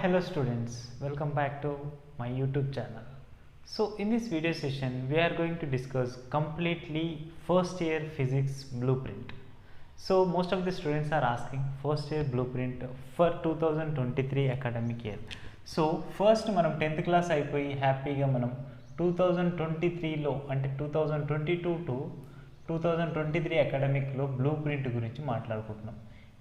Hello students, welcome back to my YouTube channel. So in this video session we are going to discuss completely first year physics blueprint. So most of the students are asking first year blueprint for 2023 academic year. So first మనం 10th class అయిపోయి హ్యాపీగా మనం 2023లో అంటే 2022 to 2023 అకాడమిక్లో blue print గురించి మాట్లాడుకుంటున్నాం.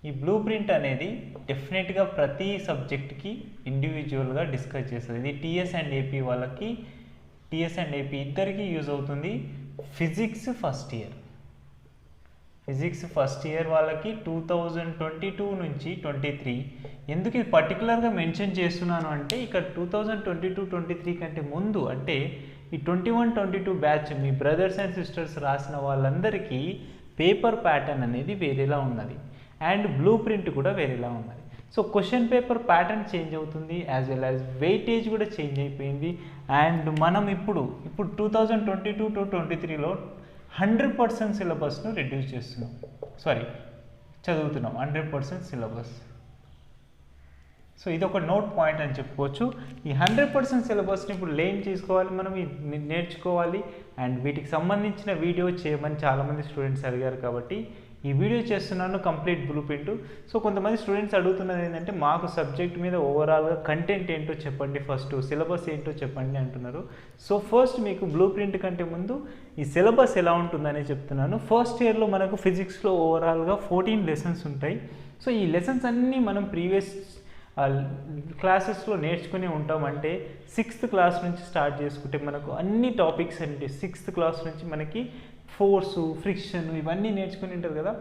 ఈ blue print అనేది డెఫినెట్గా ప్రతి సబ్జెక్ట్కి ఇండివిజువల్గా డిస్కస్ చేస్తుంది. ఇది టీఎస్ అండ్ ఏపీ వాళ్ళకి, టీఎస్ అండ్ ఏపీ ఇద్దరికి యూజ్ అవుతుంది. ఫిజిక్స్ ఫస్ట్ ఇయర్ వాళ్ళకి 2022 నుంచి 23. ఎందుకు ఇది పర్టికులర్గా మెన్షన్ చేస్తున్నాను అంటే ఇక్కడ 2022-23 కంటే ముందు అంటే ఈ 21-22 batch me brothers and sisters రాసిన వాళ్ళందరికీ పేపర్ ప్యాటర్న్ అనేది వేరేలా ఉన్నది అండ్ బ్లూ ప్రింట్ కూడా వేరేలా ఉన్నది. So question paper pattern change అవుతుంది, యాజ్ వెల్ యాజ్ వెయిటేజ్ కూడా చేంజ్ అయిపోయింది. అండ్ మనం ఇప్పుడు 2022-23లో 100% సిలబస్ను రెడ్యూస్ చేస్తున్నాం, చదువుతున్నాం 100% సిలబస్. సో ఇది ఒక నోట్ పాయింట్ అని చెప్పుకోవచ్చు. ఈ 100% సిలబస్ని ఇప్పుడు లేం చేసుకోవాలి, మనం నేర్చుకోవాలి. అండ్ వీటికి సంబంధించిన వీడియో చేయమని చాలామంది స్టూడెంట్స్ అడిగారు కాబట్టి ఈ వీడియో చేస్తున్నాను, కంప్లీట్ బ్లూ ప్రింట్. సో కొంతమంది స్టూడెంట్స్ అడుగుతున్నది ఏంటంటే మాకు సబ్జెక్ట్ మీద ఓవరాల్గా కంటెంట్ ఏంటో చెప్పండి, ఫస్ట్ సిలబస్ ఏంటో చెప్పండి అంటున్నారు. సో ఫస్ట్ మీకు బ్లూ ప్రింట్ కంటే ముందు ఈ సిలబస్ ఎలా ఉంటుందని చెప్తున్నాను. ఫస్ట్ ఇయర్లో మనకు ఫిజిక్స్లో ఓవరాల్గా 14 లెసన్స్ ఉంటాయి. సో ఈ లెసన్స్ అన్నీ మనం ప్రీవియస్ క్లాసెస్లో నేర్చుకుని ఉంటాం. అంటే 6th క్లాస్ నుంచి స్టార్ట్ చేసుకుంటే మనకు అన్ని టాపిక్స్ అంటే 6th క్లాస్ నుంచి మనకి ఫోర్సు, ఫ్రిక్షన్ ఇవన్నీ నేర్చుకుని ఉంటారు కదా.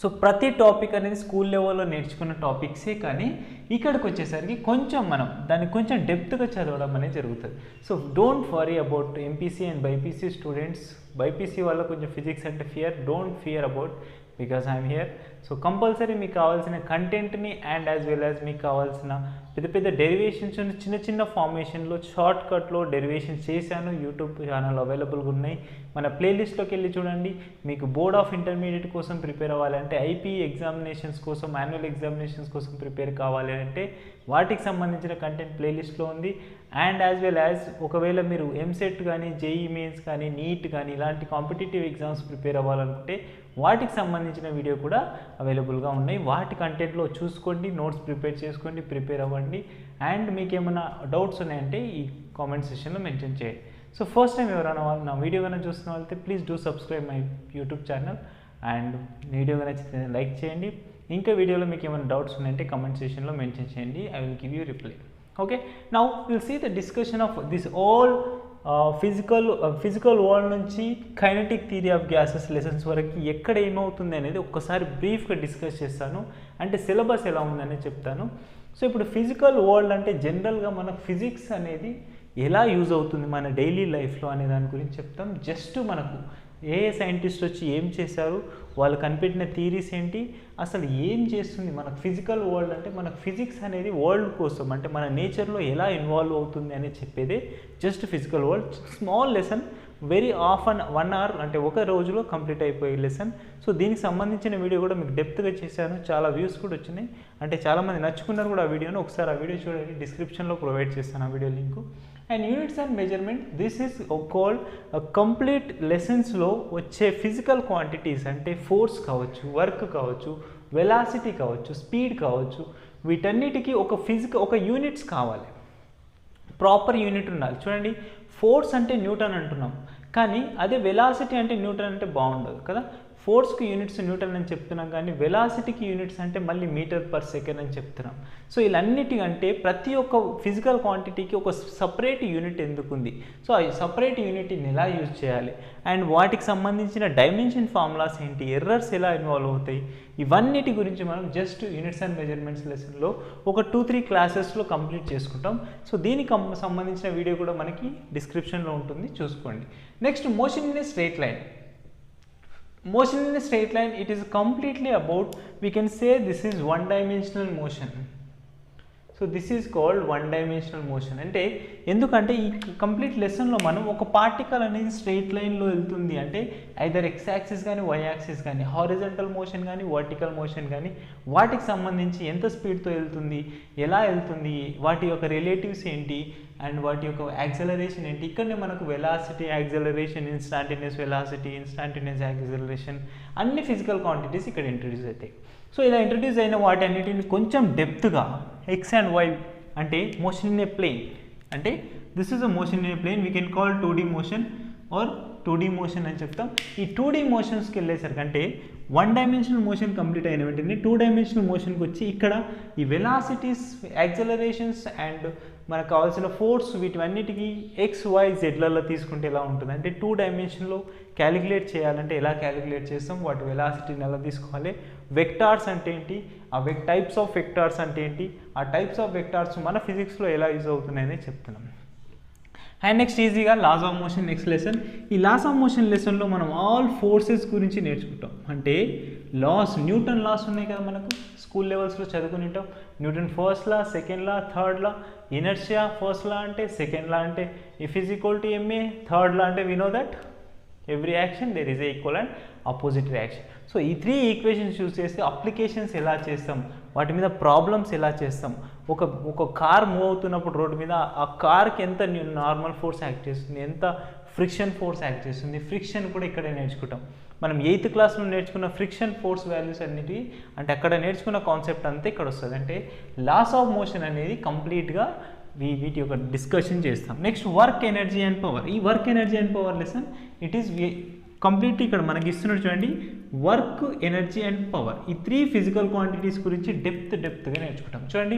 సో ప్రతి టాపిక్ అనేది స్కూల్ లెవెల్లో నేర్చుకున్న టాపిక్సే, కానీ ఇక్కడికి వచ్చేసరికి కొంచెం మనం దాన్ని కొంచెం డెప్త్గా చదవడం అనేది జరుగుతుంది. So don't worry about MPC and BiPC students. BiPC వాళ్ళకు కొంచెం ఫిజిక్స్ అంటే fear, don't fear about because I'm here. So compulsory మీకు కావాల్సిన కంటెంట్ని అండ్ యాజ్ వెల్ యాజ్ మీకు కావాల్సిన పెద్ద పెద్ద డెరివేషన్స్ చిన్న చిన్న ఫార్మేషన్లో షార్ట్ కట్లో డెరివేషన్స్ చేశాను. యూట్యూబ్ ఛానల్ అవైలబుల్గా ఉన్నాయి. మన ప్లేలిస్ట్లోకి వెళ్ళి చూడండి. మీకు బోర్డ్ ఆఫ్ ఇంటర్మీడియట్ కోసం ప్రిపేర్ అవ్వాలంటే, ఐపీ ఎగ్జామినేషన్స్ కోసం, యాన్యువల్ ఎగ్జామినేషన్స్ కోసం ప్రిపేర్ కావాలి అంటే వాటికి సంబంధించిన కంటెంట్ ప్లేలిస్ట్లో ఉంది. అండ్ యాజ్ వెల్ యాజ్ ఒకవేళ మీరు ఎంసెట్ కానీ, జేఈ మెయిన్స్ కానీ, నీట్ కానీ ఇలాంటి కాంపిటేటివ్ ఎగ్జామ్స్ ప్రిపేర్ అవ్వాలనుకుంటే వాటికి సంబంధించిన వీడియో కూడా అవైలబుల్గా ఉన్నాయి. వాటి కంటెంట్లో చూసుకోండి, నోట్స్ ప్రిపేర్ చేసుకోండి, ప్రిపేర్ అవ్వండి. అండ్ మీకు ఏమైనా డౌట్స్ ఉన్నాయంటే ఈ కామెంట్ సెక్షన్లో మెన్షన్ చేయండి. సో ఫస్ట్ టైం ఎవరైనా వాళ్ళు నా వీడియో కన్నా చూస్తున్న వాళ్ళైతే please do subscribe my YouTube channel. And video నచ్చితే లైక్ చేయండి. ఇంకా వీడియోలో మీకు ఏమైనా డౌట్స్ ఉన్నాయంటే కామెంట్ సెక్షన్లో మెన్షన్ చేయండి. I will give you reply. Okay, now will see the discussion of this all physical world నుంచి kinetic theory of gases lessons వరకు ఎక్కడ ఏమవుతుంది అనేది ఒక్కసారి బ్రీఫ్గా డిస్కస్ చేస్తాను. అంటే సిలబస్ ఎలా ఉందని చెప్తాను. సో ఇప్పుడు ఫిజికల్ వరల్డ్ అంటే జనరల్గా మన ఫిజిక్స్ అనేది ఎలా యూజ్ అవుతుంది మన డైలీ లైఫ్లో అనే దాని గురించి చెప్తాం. జస్ట్ మనకు ఏ సైంటిస్ట్ వచ్చి ఏం చేశారు, వాళ్ళు కనిపెట్టిన థియరీస్ ఏంటి, అసలు ఏం చేస్తుంది మనకు ఫిజికల్ వరల్డ్ అంటే, మనకు ఫిజిక్స్ అనేది వరల్డ్ కోసం అంటే మన నేచర్లో ఎలా ఇన్వాల్వ్ అవుతుంది అనేది చెప్పేదే just physical world. Small lesson, very often 1 hour అంటే ఒక రోజులో కంప్లీట్ అయిపోయే లెసన్. సో దీనికి సంబంధించిన వీడియో కూడా మీకు డెప్త్గా చేశాను, చాలా వ్యూస్ కూడా వచ్చినాయి. అంటే చాలామంది నచ్చుకున్నారు కూడా ఆ వీడియోను. ఒకసారి ఆ వీడియో చూడండి, డిస్క్రిప్షన్లో ప్రొవైడ్ చేస్తాను ఆ video link. And units and measurement, this is called complete లెసన్స్లో వచ్చే ఫిజికల్ క్వాంటిటీస్ అంటే ఫోర్స్ కావచ్చు, వర్క్ కావచ్చు, వెలాసిటీ కావచ్చు, స్పీడ్ కావచ్చు, వీటన్నిటికీ ఒక యూనిట్స్ కావాలి, ప్రాపర్ యూనిట్ ఉండాలి. చూడండి, ఫోర్స్ అంటే న్యూటన్ అంటున్నాం, కానీ అదే వెలాసిటీ అంటే న్యూటన్ అంటే బాగుండదు కదా. ఫోర్స్కి యూనిట్స్ న్యూటన్ అని చెప్తున్నాం, కానీ వెలాసిటీకి యూనిట్స్ అంటే మళ్ళీ మీటర్ పర్ సెకండ్ అని చెప్తున్నాం. సో ఇలాన్నిటికంటే ప్రతి ఒక్క ఫిజికల్ క్వాంటిటీకి ఒక సపరేట్ యూనిట్ ఎందుకుంది, సో ఆ సపరేట్ యూనిట్ని ఎలా యూజ్ చేయాలి, అండ్ వాటికి సంబంధించిన డైమెన్షన్ ఫార్ములాస్ ఏంటి, ఎర్రర్స్ ఎలా ఇన్వాల్వ్ అవుతాయి, ఇవన్నిటి గురించి మనం జస్ట్ యూనిట్స్ అండ్ మెజర్మెంట్స్ లెసన్లో ఒక 2-3 క్లాసెస్లో కంప్లీట్ చేసుకుంటాం. సో దీనికి సంబంధించిన వీడియో కూడా మనకి డిస్క్రిప్షన్లో ఉంటుంది, చూసుకోండి. Next, motion in a straight line. Motion in a straight line, it is completely about, we can say this is one dimensional motion. So so this is called one dimensional motion. అంటే ఎందుకంటే ఈ complete లెసన్లో మనం ఒక particle అనేది straight లైన్లో వెళ్తుంది అంటే ఐదర్ ఎక్స్ యాక్సిస్ కానీ వై యాక్సిస్ కానీ హారిజంటల్ మోషన్ కానీ వర్టికల్ మోషన్ కానీ వాటికి సంబంధించి ఎంత స్పీడ్తో వెళ్తుంది, ఎలా వెళ్తుంది, వాటి యొక్క రిలేటివ్స్ ఏంటి అండ్ వాటి యొక్క యాక్సలరేషన్ ఏంటి. ఇక్కడనే మనకు velocity, acceleration, instantaneous velocity, instantaneous acceleration అన్ని ఫిజికల్ క్వాంటిటీస్ ఇక్కడ ఇంట్రడ్యూస్ అవుతాయి. సో ఇలా ఇంట్రడ్యూస్ అయిన వాటి అన్నిటిని కొంచెం డెప్త్గా ఎక్స్ అండ్ వై అంటే మోషన్ ఇన్ ఏ ప్లేన్, అంటే this is a motion in a plane, we can call 2D motion or 2D motion అని చెప్తాం. ఈ 2D మోషన్స్కి వెళ్ళేసరికి అంటే వన్ డైమెన్షనల్ మోషన్ కంప్లీట్ అయిన వెంటనే 2 డైమెన్షనల్ మోషన్కి వచ్చి ఇక్కడ ఈ వెలాసిటీస్, యాక్సలరేషన్స్ అండ్ మనకు కావాల్సిన ఫోర్స్ వీటివన్నిటికీ ఎక్స్ వై జెడ్లలో తీసుకుంటే ఎలా ఉంటుంది అంటే 2 డైమెన్షన్లో క్యాలిక్యులేట్ చేయాలంటే ఎలా క్యాలిక్యులేట్ చేస్తాం, వాటి వెలాసిటీని ఎలా తీసుకోవాలి, వెక్టార్స్ అంటే ఏంటి, ఆ టైప్స్ ఆఫ్ వెక్టార్స్ అంటే ఏంటి, ఆ టైప్స్ ఆఫ్ వెక్టార్స్ మన ఫిజిక్స్లో ఎలా యూజ్ అవుతున్నాయని చెప్తున్నాం. అండ్ నెక్స్ట్ ఈజీగా laws of motion next lesson. ఈ లాస్ ఆఫ్ మోషన్ లెసన్లో మనం ఆల్ ఫోర్సెస్ గురించి నేర్చుకుంటాం. అంటే లాస్, న్యూటన్ లాస్ ఉన్నాయి కదా మనకు స్కూల్ లెవెల్స్లో చదువుకుని ఉంటాం. Newton first law, second law, third law. Inertia first law అంటే, సెకండ్ లా అంటే F is equal to M A, third law అంటే we know that every action there is a equal and opposite reaction. So ఈ 3 equations use చేస్తే applications ఎలా చేస్తాం, వాటి మీద problems ఎలా చేస్తాం, ఒక కార్ మూవ్ అవుతున్నప్పుడు రోడ్డు మీద ఆ కార్కి ఎంత నార్మల్ ఫోర్స్ యాక్ట్ చేస్తుంది, ఎంత ఫ్రిక్షన్ ఫోర్స్ యాక్ట్ చేస్తుంది, ఫ్రిక్షన్ కూడా ఇక్కడే నేర్చుకుంటాం. మనం 8th క్లాస్లో నేర్చుకున్న ఫ్రిక్షన్ ఫోర్స్ వాల్యూస్ అన్నిటి అంటే అక్కడ నేర్చుకున్న కాన్సెప్ట్ అంతా ఇక్కడ వస్తుంది. అంటే లాస్ ఆఫ్ మోషన్ అనేది కంప్లీట్గా వీటి యొక్క డిస్కషన్ చేస్తాం. Next work energy and power. ఈ work energy and power lesson it is complete ఇక్కడ మనకి ఇస్తున్నట్టు చూడండి, వర్క్, ఎనర్జీ అండ్ పవర్ ఈ 3 ఫిజికల్ క్వాంటిటీస్ గురించి డెప్త్గా నేర్చుకుంటాం. చూడండి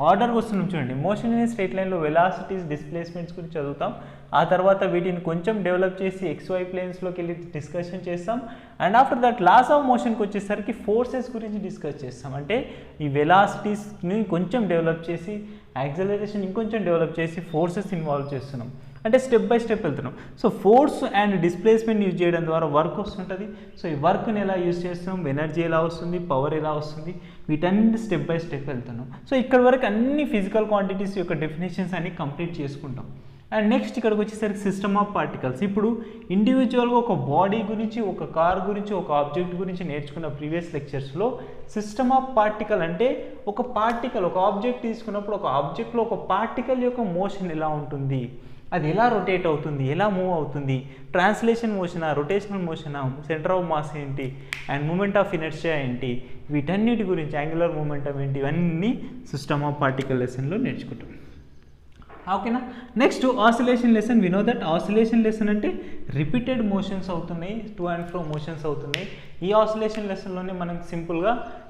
ఆర్డర్కి వస్తున్నాం చూడండి. మోషన్ ఇన్ స్ట్రైట్ లైన్లో వెలాసిటీస్, డిస్ప్లేస్మెంట్స్ గురించి చదువుతాం. ఆ తర్వాత వీటిని కొంచెం డెవలప్ చేసి XY ప్లేన్స్లోకి వెళ్ళి డిస్కషన్ చేస్తాం. And after that laws of మోషన్కి వచ్చేసరికి ఫోర్సెస్ గురించి డిస్కస్ చేస్తాం. అంటే ఈ వెలాసిటీస్ని కొంచెం డెవలప్ చేసి, యాక్సలరేషన్ ఇంకొంచెం డెవలప్ చేసి ఫోర్సెస్ ఇన్వాల్వ్ చేస్తున్నాం. అంటే స్టెప్ బై స్టెప్ వెళ్తున్నాం. So force and displacement use చేయడం ద్వారా వర్క్ వస్తుంటుంది. సో ఈ వర్క్ని ఎలా యూజ్ చేస్తాం, ఎనర్జీ ఎలా వస్తుంది, పవర్ ఎలా వస్తుంది, వీటన్ని స్టెప్ బై స్టెప్ వెళ్తున్నాం. సో ఇక్కడ వరకు అన్ని ఫిజికల్ క్వాంటిటీస్ యొక్క డెఫినేషన్స్ అన్ని కంప్లీట్ చేసుకుంటాం. అండ్ నెక్స్ట్ ఇక్కడికి వచ్చేసరికి సిస్టమ్ ఆఫ్ పార్టికల్స్. ఇప్పుడు ఇండివిజువల్గా ఒక బాడీ గురించి, ఒక కార్ గురించి, ఒక ఆబ్జెక్ట్ గురించి నేర్చుకున్న ప్రీవియస్ లెక్చర్స్లో సిస్టమ్ ఆఫ్ పార్టికల్ అంటే ఒక పార్టికల్, ఒక ఆబ్జెక్ట్ తీసుకున్నప్పుడు ఒక ఆబ్జెక్ట్లో ఒక పార్టికల్ యొక్క మోషన్ ఎలా ఉంటుంది, అది ఎలా రొటేట్ అవుతుంది, ఎలా మూవ్ అవుతుంది, ట్రాన్స్లేషన్ మోషనా, రొటేషనల్ మోషనా, సెంటర్ ఆఫ్ మాస్ ఏంటి అండ్ మూమెంట్ ఆఫ్ ఇనర్షియా ఏంటి, వీటన్నిటి గురించి యాంగులర్ మూమెంటం ఏంటి, ఇవన్నీ సిస్టమ్ ఆఫ్ పార్టికల్ లెసన్లో నేర్చుకుంటాం. ఓకేనా. Next oscillation lesson. We know that oscillation lesson అంటే రిపీటెడ్ మోషన్స్ అవుతున్నాయి, టు అండ్ ఫ్రో మోషన్స్ అవుతున్నాయి. ఈ ఆసిలేషన్ లెసన్లోనే మనం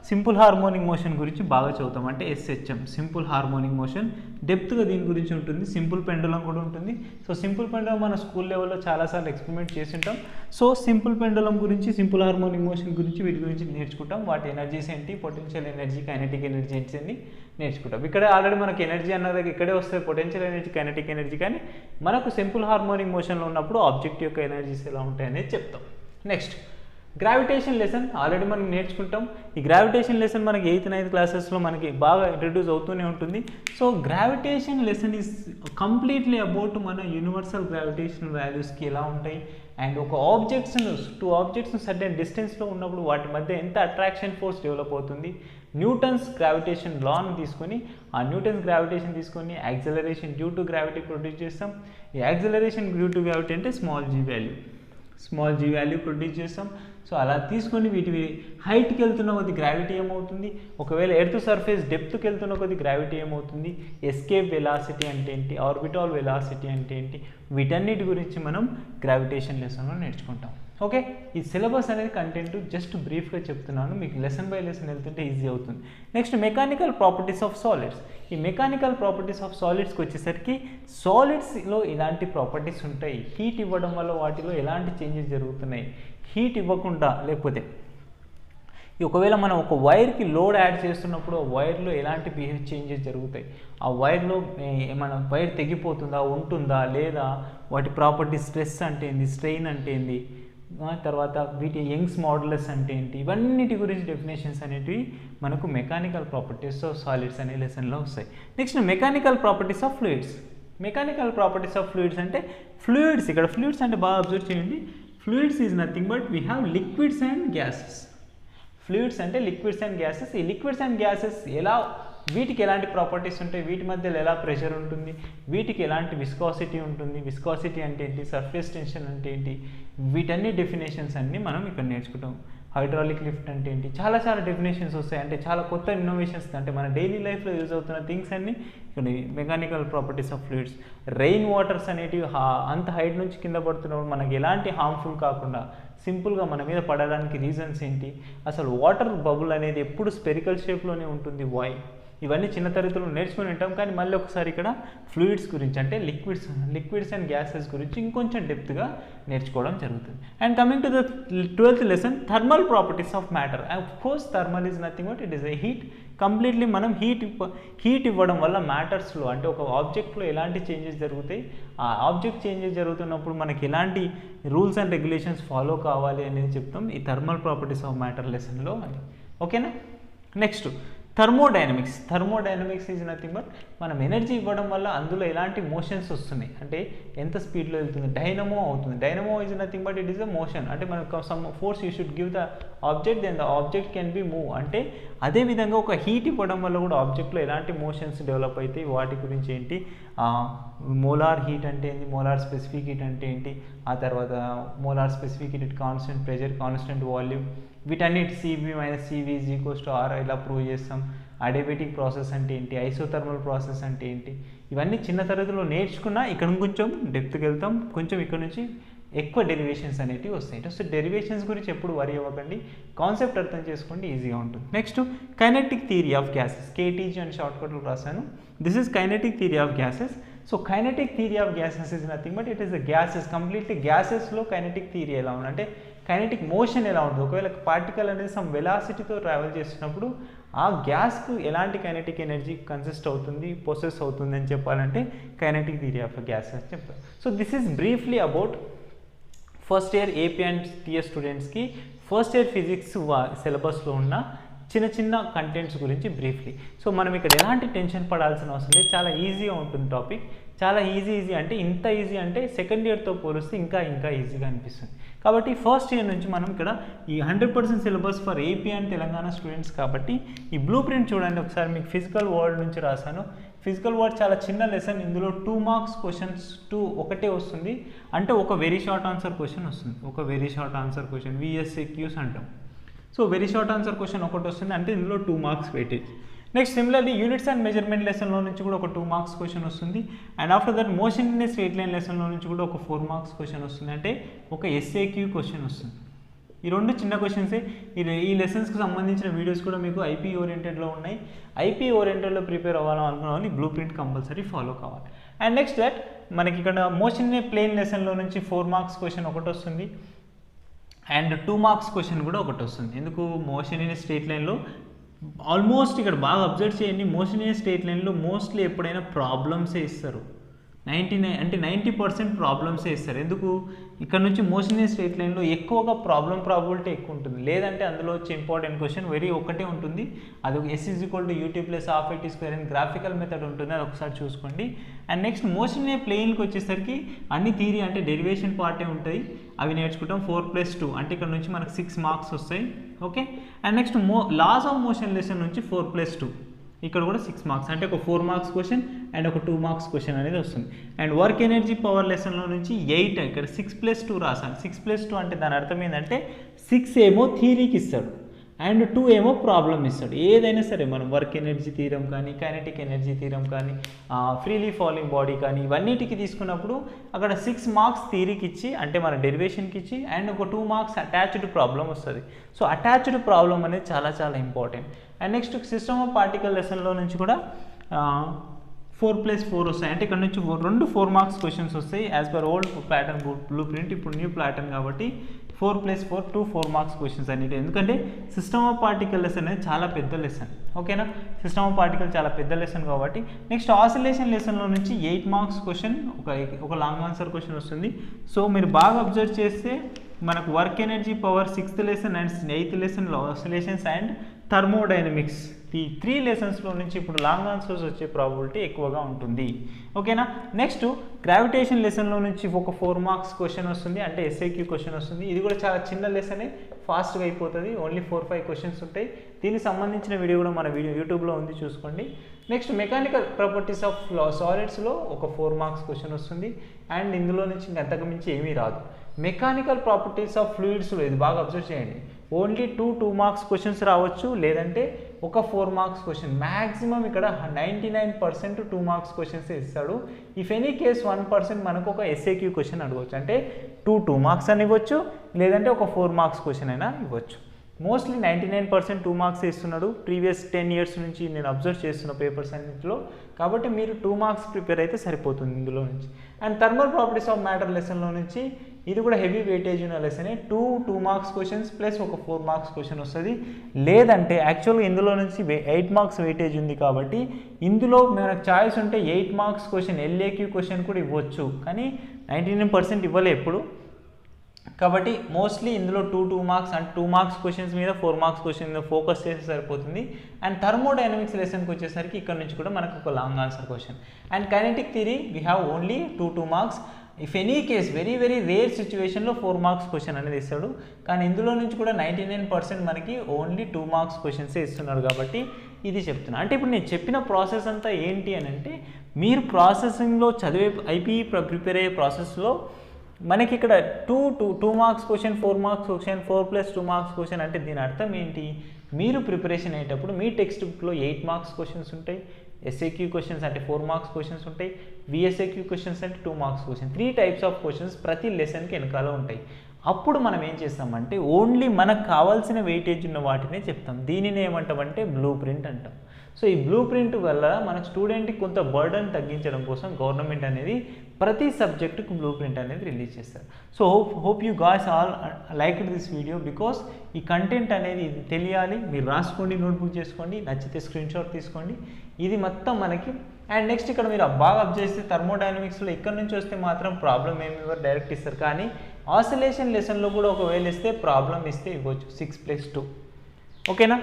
సింపుల్ హార్మోనిక్ మోషన్ గురించి బాగా చదువుతాం. అంటే SHM సింపుల్ హార్మోనిక్ మోషన్, డెప్త్గా దీని గురించి ఉంటుంది. సింపుల్ పెండులం కూడా ఉంటుంది. సో సింపుల్ పెండులం మన స్కూల్ లెవెల్లో చాలాసార్లు ఎక్స్పెరిమెంట్ చేసి ఉంటాం. సో సింపుల్ పెండులం గురించి, సింపుల్ హార్మోనిక్ మోషన్ గురించి, వీటి గురించి నేర్చుకుంటాం. వాటి ఎనర్జీస్ ఏంటి, పొటెన్షియల్ ఎనర్జీ, కైనెటిక్ ఎనర్జీ ఏంటి అని నేర్చుకుంటాం. ఇక్కడ ఆల్రెడీ మనకి ఎనర్జీ అన్నది ఇక్కడే వస్తుంది, పొటెన్షియల్ ఎనర్జీ, కైనెటిక్ ఎనర్జీ. కానీ మనకు సింపుల్ హార్మోనిక్ మోషన్లో ఉన్నప్పుడు ఆబ్జెక్ట్ యొక్క ఎనర్జీస్ ఎలా ఉంటాయనేది చెప్తాం. నెక్స్ట్ గ్రావిటేషన్ లెసన్ ఆల్రెడీ మనం నేర్చుకుంటాం. ఈ గ్రావిటేషన్ లెసన్ మనకి 8th 9th క్లాసెస్లో మనకి బాగా ఇంట్రడ్యూస్ అవుతూనే ఉంటుంది. So gravitation lesson is completely about మన యూనివర్సల్ గ్రావిటేషన్ వాల్యూస్కి ఎలా ఉంటాయి అండ్ ఒక టూ ఆబ్జెక్ట్స్ సర్టెన్ డిస్టెన్స్లో ఉన్నప్పుడు వాటి మధ్య ఎంత అట్రాక్షన్ ఫోర్స్ డెవలప్ అవుతుంది, న్యూటన్స్ గ్రావిటేషన్ లాను తీసుకొని ఆ న్యూటన్స్ గ్రావిటేషన్ తీసుకొని acceleration due to gravity produce చేస్తాం. ఈ యాక్సలరేషన్ డ్యూ టు గ్రావిటీ అంటే స్మాల్ g వాల్యూ ప్రొడ్యూస్ చేస్తాం. సో అలా తీసుకొని వీటి హైట్కి వెళ్తున్న కొద్ది గ్రావిటీ ఏమవుతుంది, ఒకవేళ ఎర్త్ సర్ఫేస్ డెప్త్కి వెళ్తున్న కొద్ది గ్రావిటీ ఏమవుతుంది, ఎస్కేప్ వెలాసిటీ అంటే ఏంటి, ఆర్బిటాల్ వెలాసిటీ అంటే ఏంటి, వీటన్నిటి గురించి మనం గ్రావిటేషన్ లెసన్లో నేర్చుకుంటాం. ఓకే, ఈ సిలబస్ అనేది కంటెంట్ జస్ట్ బ్రీఫ్గా చెప్తున్నాను, మీకు లెసన్ బై లెసన్ వెళ్తుంటే ఈజీ అవుతుంది. Next mechanical properties of solids. ఈ మెకానికల్ ప్రాపర్టీస్ ఆఫ్ సాలిడ్స్కి వచ్చేసరికి సాలిడ్స్లో ఇలాంటి ప్రాపర్టీస్ ఉంటాయి. హీట్ ఇవ్వడం వల్ల వాటిలో ఎలాంటి చేంజెస్ జరుగుతున్నాయి, హీట్ ఇవ్వకుండా లేకపోతే ఒకవేళ మనం ఒక వైర్కి లోడ్ యాడ్ చేస్తున్నప్పుడు ఆ వైర్లో ఎలాంటి బిహేవ్ చేంజెస్ జరుగుతాయి, ఆ వైర్లో మన వైర్ తెగిపోతుందా, ఉంటుందా లేదా, వాటి ప్రాపర్టీ స్ట్రెస్ అంటే ఏంది, స్ట్రెయిన్ అంటే ఏంది, తర్వాత వీటి యంగ్స్ మాడ్యులస్ అంటే ఏంటి, ఇవన్నిటి గురించి డెఫినేషన్స్ అనేటివి మనకు మెకానికల్ ప్రాపర్టీస్ ఆఫ్ సాలిడ్స్ అనే లెసన్లో వస్తాయి. Next mechanical properties of fluids. Mechanical properties of fluids అంటే ఫ్లూయిడ్స్, ఇక్కడ ఫ్లూయిడ్స్ అంటే బాగా అబ్జర్వ్ చేయండి. Fluids is nothing but we have liquids and gases. Fluids అంటే లిక్విడ్స్ అండ్ గ్యాసెస్. ఈ లిక్విడ్స్ అండ్ గ్యాసెస్ ఎలా, వీటికి ఎలాంటి ప్రాపర్టీస్ ఉంటాయి, వీటి మధ్యలో ఎలా ప్రెషర్ ఉంటుంది, వీటికి ఎలాంటి విస్కాసిటీ ఉంటుంది, విస్కాసిటీ అంటే ఏంటి, సర్ఫేస్ టెన్షన్ అంటే ఏంటి, వీటన్ని డెఫినేషన్స్ అన్నీ మనం ఇక్కడ నేర్చుకుంటాం. హైడ్రాలిక్ లిఫ్ట్ అంటే ఏంటి, చాలా చాలా డెఫినేషన్స్ వస్తాయి. అంటే చాలా కొత్త ఇన్నోవేషన్స్, అంటే మన డైలీ లైఫ్లో యూజ్ అవుతున్న థింగ్స్ అన్నీ ఇక్కడ mechanical properties of fluids. Rain waters అనేటివి అంత హైట్ నుంచి కింద పడుతున్నప్పుడు మనకి ఎలాంటి హార్మ్ఫుల్ కాకుండా సింపుల్గా మన మీద పడడానికి రీజన్స్ ఏంటి, అసలు వాటర్ బబుల్ అనేది ఎప్పుడు స్పెరికల్ షేప్లోనే ఉంటుంది, వై, ఇవన్నీ చిన్న తరగతులు నేర్చుకుని ఉంటాం. కానీ మళ్ళీ ఒకసారి ఇక్కడ ఫ్లూయిడ్స్ గురించి అంటే లిక్విడ్స్ అండ్ గ్యాసెస్ గురించి ఇంకొంచెం డెప్త్గా నేర్చుకోవడం జరుగుతుంది. And coming to the 12th lesson, thermal properties of matter. Of course thermal is nothing but it is a heat. Completely మనం హీట్ ఇవ్వడం వల్ల మ్యాటర్స్లో అంటే ఒక ఆబ్జెక్ట్లో ఎలాంటి చేంజెస్ జరుగుతాయి, ఆ ఆబ్జెక్ట్ చేంజెస్ జరుగుతున్నప్పుడు మనకి ఎలాంటి రూల్స్ అండ్ రెగ్యులేషన్స్ ఫాలో కావాలి అనేది చెప్తాం ఈ థర్మల్ ప్రాపర్టీస్ ఆఫ్ మ్యాటర్ లెసన్లో అని. ఓకేనా. Next thermodynamics. Thermodynamics is nothing but మనం ఎనర్జీ ఇవ్వడం వల్ల అందులో ఎలాంటి మోషన్స్ వస్తున్నాయి, అంటే ఎంత స్పీడ్లో వెళ్తుంది, డైనమో అవుతుంది. Dynamo is nothing but it is a motion, అంటే మనకు some force you should give the object then the object can be move. అంటే అదేవిధంగా ఒక హీట్ ఇవ్వడం వల్ల కూడా ఆబ్జెక్ట్లో ఎలాంటి మోషన్స్ డెవలప్ అవుతాయి, వాటి గురించి ఏంటి, మోలార్ హీట్ అంటే ఏంటి, మోలార్ స్పెసిఫిక్ హీట్ అంటే ఏంటి, ఆ తర్వాత molar specific heat, constant pressure, constant volume, వీటన్నిటి C P minus C V is equals to R ఇలా ప్రూవ్ చేస్తాం. అడియాబెటిక్ ప్రాసెస్ అంటే ఏంటి, ఐసోథర్మల్ ప్రాసెస్ అంటే ఏంటి, ఇవన్నీ చిన్న తరగతిలో నేర్చుకున్నా ఇక్కడ కొంచెం డెప్త్కి వెళ్తాం, కొంచెం ఇక్కడ నుంచి ఎక్కువ డెరివేషన్స్ అనేటివి వస్తాయి. సో డెరివేషన్స్ గురించి ఎప్పుడు వరి అవ్వకండి, కాన్సెప్ట్ అర్థం చేసుకోండి, ఈజీగా ఉంటుంది. Next kinetic theory of gases, KTG అని షార్ట్కట్లో రాశాను. This is kinetic theory of gases. So kinetic theory of gases is nothing but it is the gases. Completely గ్యాసెస్లో కైనెటిక్ థియరీ ఎలా ఉంది అంటే కైనెటిక్ మోషన్ ఎలా ఉంటుంది, ఒకవేళ పార్టికల్ అనేది సమ్ వెలాసిటీతో ట్రావెల్ చేస్తున్నప్పుడు ఆ గ్యాస్కు ఎలాంటి కైనెటిక్ ఎనర్జీ కన్సిస్ట్ అవుతుంది, పొసెస్ అవుతుంది అని చెప్పాలంటే కైనెటిక్ థియరీ ఆఫ్ గ్యాసెస్ చెప్తారు. So this is briefly about first year AP and TS స్టూడెంట్స్కి ఫస్ట్ ఇయర్ ఫిజిక్స్ సిలబస్లో ఉన్న చిన్న చిన్న కంటెంట్స్ గురించి బ్రీఫ్లీ. సో మనం ఇక్కడ ఎలాంటి టెన్షన్ పడాల్సిన అవసరం లేదు, చాలా ఈజీగా ఉంటుంది టాపిక్, చాలా ఈజీ అంటే ఇంత ఈజీ అంటే సెకండ్ ఇయర్తో పోలిస్తే ఇంకా ఈజీగా అనిపిస్తుంది. కాబట్టి ఫస్ట్ ఇయర్ నుంచి మనం ఇక్కడ ఈ 100% syllabus for AP and Telangana students కాబట్టి ఈ బ్లూ ప్రింట్ చూడండి ఒకసారి. మీకు ఫిజికల్ వరల్డ్ నుంచి రాశాను. ఫిజికల్ వరల్డ్ చాలా చిన్న లెసన్, ఇందులో 2 మార్క్స్ క్వశ్చన్స్ ఒకటే వస్తుంది, అంటే ఒక వెరీ షార్ట్ ఆన్సర్ క్వశ్చన్ వస్తుంది, ఒక very short answer question, VSAQs అంటాం. So very short answer question ఒకటి వస్తుంది, అంటే ఇందులో 2 marks weightage. Next similarly units and measurement లెసన్లో నుంచి కూడా ఒక 2 మార్క్స్ క్వశ్చన్ వస్తుంది. And after that motion in straight line లెసన్లో నుంచి కూడా ఒక 4 మార్క్స్ క్వశ్చన్ వస్తుంది, అంటే ఒక SAQ క్వశ్చన్ వస్తుంది. ఈ 2 చిన్న క్వశ్చన్సే. ఈ లెసన్స్కి సంబంధించిన వీడియోస్ కూడా మీకు ఐపీ ఓరియంటెడ్లో ఉన్నాయి. ఐపీ ఓరియంటెడ్లో ప్రిపేర్ అవ్వాలనుకున్న వాళ్ళు బ్లూ ప్రింట్ కంపల్సరీ ఫాలో కావాలి. అండ్ నెక్స్ట్ దట్ మనకి ఇక్కడ మోషన్ ఇన్ ప్లేన్ లెసన్లో నుంచి 4 మార్క్స్ క్వశ్చన్ ఒకటి వస్తుంది, అండ్ 2 మార్క్స్ క్వశ్చన్ కూడా ఒకటి వస్తుంది. ఎందుకు, మోషన్ ఇన్ స్ట్రెయిట్ లైన్లో ఆల్మోస్ట్ ఇక్కడ బాగా అబ్జర్వ్ చేయండి, మోషన్ ఇన్ స్ట్రెయిట్ లైన్లో మోస్ట్లీ ఎప్పుడైనా ప్రాబ్లమ్సే ఇస్తారు. 90% ప్రాబ్లమ్సే ఇస్తారు. ఎందుకు, ఇక్కడ నుంచి మోషన్ ఇన్ స్ట్రెయిట్ లైన్లో ఎక్కువగా ప్రాబిలిటీ ఎక్కువ ఉంటుంది. లేదంటే అందులో వచ్చే ఇంపార్టెంట్ క్వశ్చన్ ఒకటే ఉంటుంది, అది S = UT + ½ అని గ్రాఫికల్ మెథడ్ ఉంటుంది, అది ఒకసారి చూసుకోండి. అండ్ నెక్స్ట్ మోషన్ ఇన్ ప్లేన్కి వచ్చేసరికి అన్ని థియరీ అంటే డెరివేషన్ పార్టే ఉంటుంది, అవి నేర్చుకుంటాం. 4+2 అంటే ఇక్కడ నుంచి మనకు 6 మార్క్స్ వస్తాయి. Okay. And next laws of motion lesson నుంచి 4+2 ఇక్కడ కూడా 6 మార్క్స్, అంటే ఒక 4 మార్క్స్ క్వశ్చన్ అండ్ ఒక 2 మార్క్స్ క్వశ్చన్ అనేది వస్తుంది. అండ్ వర్క్ ఎనర్జీ పవర్ లెసన్లో నుంచి 8, ఇక్కడ 6+2 రాశాను. 6+2 అంటే దాని అర్థం ఏంటంటే 6 ఏమో థియరీకి ఇస్తాడు అండ్ 2 ఏమో ప్రాబ్లమ్ ఇస్తాడు. ఏదైనా సరే మనం వర్క్ ఎనర్జీ థీరం కానీ, కైనెటిక్ ఎనర్జీ థీరం కానీ, ఫ్రీలీ ఫాలింగ్ బాడీ కానీ, ఇవన్నిటికి తీసుకున్నప్పుడు అక్కడ 6 మార్క్స్ థియరీకి ఇచ్చి అంటే మన డెరివేషన్కి ఇచ్చి అండ్ ఒక 2 మార్క్స్ అటాచ్డ్ ప్రాబ్లం వస్తుంది. సో అటాచ్డ్ ప్రాబ్లం అనేది చాలా important. And next system of particle లెసన్లో నుంచి కూడా 4+4 వస్తాయి, అంటే ఇక్కడ నుంచి 2 4 మార్క్స్ క్వశ్చన్స్ వస్తాయి. As per old pattern blue print, ఇప్పుడు న్యూ ప్యాటర్న్ కాబట్టి 4+4 2 4 మార్క్స్ క్వశ్చన్స్ అనేవి. ఎందుకంటే సిస్టమ్ ఆఫ్ పార్టికల్ లెసన్ అనేది చాలా పెద్ద లెసన్. ఓకేనా, సిస్టమ్ ఆఫ్ పార్టికల్ చాలా పెద్ద లెసన్ కాబట్టి. నెక్స్ట్ ఆసిలేషన్ లెసన్లో నుంచి 8 మార్క్స్ క్వశ్చన్, ఒక లాంగ్ ఆన్సర్ క్వశ్చన్ వస్తుంది. సో మీరు బాగా అబ్జర్వ్ చేస్తే మనకు work energy power 6th lesson and 8th లెసన్లో ఆసిలేషన్స్ అండ్ థర్మోడైనమిక్స్ ఈ 3 లెసన్స్లో నుంచి ఇప్పుడు లాంగ్ ఆన్సర్స్ వచ్చే ప్రాబిలిటీ ఎక్కువగా ఉంటుంది. ఓకేనా. నెక్స్ట్ గ్రావిటేషన్ లెసన్లో నుంచి ఒక 4 మార్క్స్ క్వశ్చన్ వస్తుంది, అంటే ఎస్ఏక్యూ క్వశ్చన్ వస్తుంది. ఇది కూడా చాలా చిన్న లెసనే, ఫాస్ట్గా అయిపోతుంది. ఓన్లీ 4-5 క్వశ్చన్స్ ఉంటాయి. దీనికి సంబంధించిన వీడియో కూడా మన యూట్యూబ్లో ఉంది, చూసుకోండి. నెక్స్ట్ మెకానికల్ ప్రాపర్టీస్ ఆఫ్ సాలిడ్స్లో ఒక 4 మార్క్స్ క్వశ్చన్ వస్తుంది. అండ్ ఇందులో నుంచి అంతకు మించి ఏమీ రాదు. మెకానికల్ ప్రాపర్టీస్ ఆఫ్ ఫ్లూయిడ్స్లో ఇది బాగా అబ్జర్వ్ చేయండి. ఓన్లీ 2 మార్క్స్ క్వశ్చన్స్ రావచ్చు, లేదంటే ఒక 4 మార్క్స్ క్వశ్చన్. మ్యాక్సిమం ఇక్కడ 99% 2 మార్క్స్ క్వశ్చన్స్ ఇస్తాడు. ఇఫ్ ఎనీ కేస్ 1% మనకు ఒక ఎస్ఏక్యూ క్వశ్చన్ అడగవచ్చు, అంటే 2 మార్క్స్ అని ఇవ్వచ్చు, లేదంటే ఒక 4 మార్క్స్ క్వశ్చన్ అయినా ఇవ్వచ్చు. మోస్ట్లీ 99% 2 మార్క్స్ ఇస్తున్నాడు. ప్రీవియస్ 10 years నుంచి నేను అబ్జర్వ్ చేస్తున్న పేపర్స్ అన్నింటిలో. కాబట్టి మీరు 2 మార్క్స్ ప్రిపేర్ అయితే సరిపోతుంది ఇందులో నుంచి. And thermal properties of matter లెసన్లో నుంచి ఇది కూడా హెవీ వెయిటేజ్ ఉన్న లెసనే. 2 మార్క్స్ క్వశ్చన్స్ ప్లస్ ఒక 4 మార్క్స్ క్వశ్చన్ వస్తుంది. లేదంటే యాక్చువల్గా ఇందులో నుంచి 8 మార్క్స్ వెయిటేజ్ ఉంది కాబట్టి ఇందులో మనకు ఛాయిస్ ఉంటే 8 మార్క్స్ క్వశ్చన్ ఎల్ఏక్యూ క్వశ్చన్ కూడా ఇవ్వచ్చు, కానీ 99% ఇవ్వలే ఎప్పుడు. కాబట్టి మోస్ట్లీ ఇందులో 2 మార్క్స్ అండ్ 2 మార్క్స్ క్వశ్చన్స్ మీద 4 మార్క్స్ క్వశ్చన్ మీద ఫోకస్ చేస్తే సరిపోతుంది. అండ్ థర్మోడైనమిక్స్ లెసన్కి వచ్చేసరికి ఇక్కడ నుంచి కూడా మనకు ఒక long answer question. And kinetic theory we have only 2 marks. If any case very rare సిచ్యువేషన్లో 4 మార్క్స్ క్వశ్చన్ అనేది ఇస్తాడు, కానీ ఇందులో నుంచి కూడా 99% మనకి ఓన్లీ 2 మార్క్స్ క్వశ్చన్సే ఇస్తున్నాడు. కాబట్టి ఇది చెప్తున్నా. అంటే ఇప్పుడు నేను చెప్పిన ప్రాసెస్ అంతా ఏంటి అని అంటే, మీరు ప్రాసెసింగ్లో చదివే ఐపీఈ ప్రిపేర్ అయ్యే ప్రాసెస్లో మనకి ఇక్కడ 2 మార్క్స్ question, 4 marks question, 4+2 marks question. అంటే దీని అర్థం ఏంటి, మీరు ప్రిపరేషన్ అయ్యేటప్పుడు మీ టెక్స్ట్ బుక్లో 8 మార్క్స్ క్వశ్చన్స్ ఉంటాయి, ఎస్ఏక్యూ క్వశ్చన్స్ అంటే 4 మార్క్స్ క్వశ్చన్స్ ఉంటాయి, విఎస్ఏక్యూ క్వశ్చన్స్ అంటే 2 మార్క్స్ క్వశ్చన్. 3 టైప్స్ ఆఫ్ క్వశ్చన్స్ ప్రతి లెసన్కి వెనకాల ఉంటాయి. అప్పుడు మనం ఏం చేస్తామంటే ఓన్లీ మనకు కావాల్సిన వెయిటేజ్ ఉన్న వాటినే చెప్తాం. దీనిని ఏమంటామంటే బ్లూ ప్రింట్ అంటాం. సో ఈ బ్లూ ప్రింట్ వల్ల మన స్టూడెంట్కి కొంత బర్డన్ తగ్గించడం కోసం గవర్నమెంట్ అనేది ప్రతి సబ్జెక్టుకు బ్లూ ప్రింట్ అనేది రిలీజ్ చేస్తారు. So hope you guys all like this video, because ఈ కంటెంట్ అనేది తెలియాలి. మీరు రాసుకోండి, నోట్బుక్ చేసుకోండి, నచ్చితే స్క్రీన్ షాట్ తీసుకోండి. ఇది మొత్తం మనకి. అండ్ నెక్స్ట్ ఇక్కడ మీరు బాగా అబ్జర్వ్ చేస్తే థర్మోడైనమిక్స్లో ఇక్కడ నుంచి వస్తే మాత్రం ప్రాబ్లం ఏమి ఇవ్వరు, డైరెక్ట్ ఇస్తారు. కానీ ఆసిలేషన్ లెసన్లో కూడా ఒకవేళ ఇస్తే ప్రాబ్లం ఇస్తే ఇవ్వచ్చు 6+2. ఓకేనా.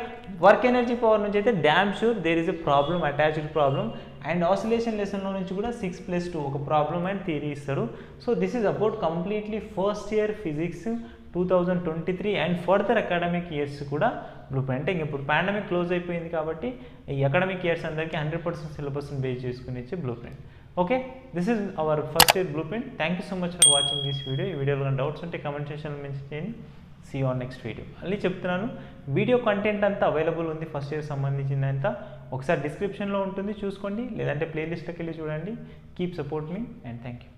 వర్క్ ఎనర్జీ పవర్ నుంచి అయితే damn sure there is a problem, attached problem. And oscillation లెసన్లో నుంచి కూడా 6+2 ఒక ప్రాబ్లం అండ్ థియరీ ఇస్తారు. So this is about completely first year physics 2023 and further academic years కూడా బ్లూ ప్రింట్. అంటే ఇప్పుడు పాండమిక్ క్లోజ్ అయిపోయింది కాబట్టి ఈ అకాడమిక్ ఇయర్స్ అందరికీ 100% సిలబస్ని బేస్ చేసుకుని ఇచ్చే blue print. Okay, this is our first year blue print. Thank you so much for watching this video. ఈ వీడియోలో డౌట్స్ ఉంటే కమెంట్ సెక్షన్లో మెన్షన్ చేయండి. See on next video. మళ్ళీ చెప్తున్నాను, వీడియో కంటెంట్ అంతా అవైలబుల్ ఉంది ఫస్ట్ ఇయర్ సంబంధించిందంతా. ఒకసారి డిస్క్రిప్షన్లో ఉంటుంది, చూసుకోండి, లేదంటే ప్లేలిస్ట్లోకి వెళ్ళి చూడండి. Keep support me and thank you.